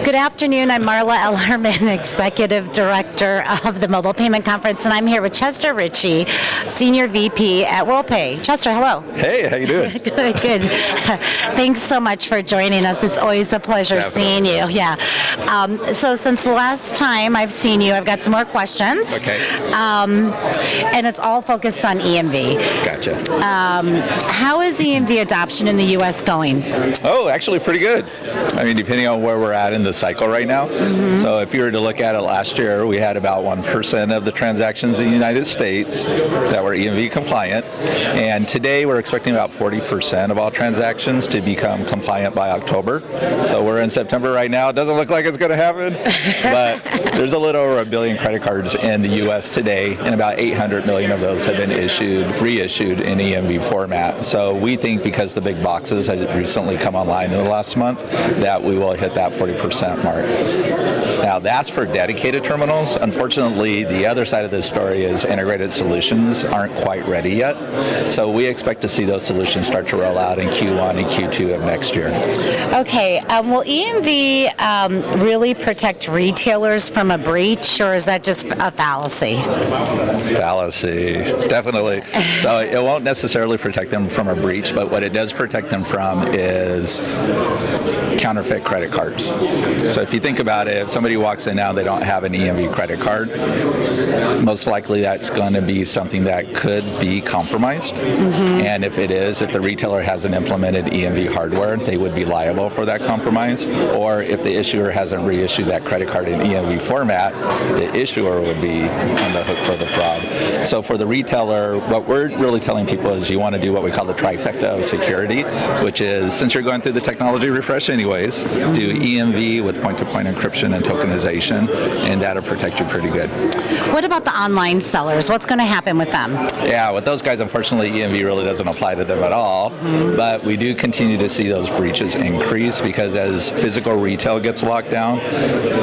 Good afternoon. I'm Marla Ellerman, Executive Director of the Mobile Payment Conference, and I'm here with Chester Ritchie, Senior VP at Worldpay. Chester, hello. Hey, how you doing? Good, good. Thanks so much for joining us. It's always a pleasure seeing you. Yeah. So since the last time I've seen you, I've got some more questions. Okay. And it's all focused on EMV. Gotcha. How is EMV adoption in the U.S. going? Oh, actually pretty good. I mean, depending on where we're at in the cycle right now. Mm-hmm. So if you were to look at it last year, we had about 1% of the transactions in the United States that were EMV compliant. And today we're expecting about 40% of all transactions to become compliant by October. So we're in September right now. It doesn't look like it's going to happen, but there's a little over 1 billion credit cards in the U.S. today, and about 800 million of those have been reissued in EMV format. So we think because the big boxes had recently come online in the last month, that we will hit that 40% mark. Now that's for dedicated terminals. Unfortunately, the other side of this story is integrated solutions aren't quite ready yet. So we expect to see those solutions start to roll out in Q1 and Q2 of next year. Okay, will EMV really protect retailers from a breach, or is that just a fallacy? Fallacy, definitely. So it won't necessarily protect them from a breach, but what it does protect them from is counterfeit credit cards. So if you think about it, if somebody walks in now and they don't have an EMV credit card, most likely that's going to be something that could be compromised. Mm-hmm. And if it is, if the retailer hasn't implemented EMV hardware, they would be liable for that compromise. Or if the issuer hasn't reissued that credit card in EMV format, the issuer would be on the hook for the fraud. So for the retailer, what we're really telling people is you want to do what we call the trifecta of security, which is, since you're going through the technology refresh anyways, do EMV with point-to-point encryption and tokenization, and that'll protect you pretty good. What about the online sellers? What's going to happen with them? Yeah, with those guys, unfortunately, EMV really doesn't apply to them at all. Mm-hmm. But we do continue to see those breaches increase because as physical retail gets locked down,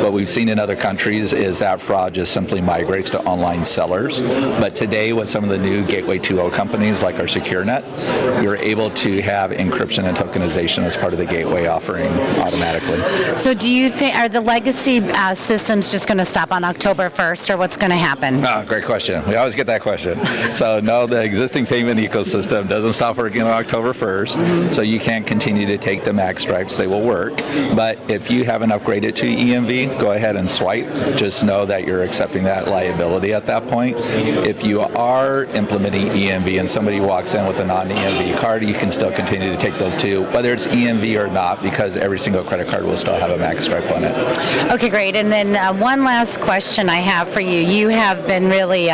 what we've seen in other countries is that fraud just simply migrates to online sellers. But today, with some of the new Gateway 2.0 companies like our SecureNet, you're able to have encryption and tokenization as part of the gateway offering automatically. So do you think, are the legacy systems just going to stop on October 1st, or what's going to happen? Oh, great question. We always get that question. So no, the existing payment ecosystem doesn't stop working on October 1st, mm-hmm. So you can't continue to take the MAC stripes. They will work. But if you haven't upgraded to EMV, go ahead and swipe. Just know that you're accepting that liability at that point. If you are implementing EMV and somebody walks in with a non-EMV card, you can still continue to take those too, whether it's EMV or not, because every single credit card will still have a MAC stripe on it. Okay, great. And then one last question I have for you. You have been really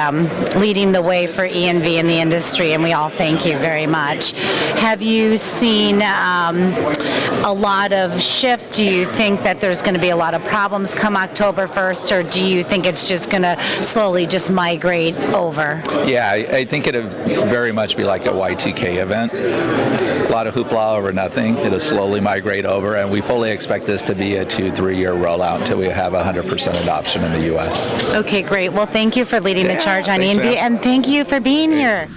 leading the way for EMV in the industry, and we all thank you very much. Have you seen a lot of shift? Do you think that there's going to be a lot of problems come October 1st, or do you think it's just going to slowly just migrate over? Yeah, I think it'll very much be like a Y2K event. A lot of hoopla over nothing. It'll slowly migrate over, and we fully expect this to be a 2-3 year rollout until we have 100% adoption in the U.S. Okay, great. Well, thank you for leading the charge on EMV, and thank you for being here.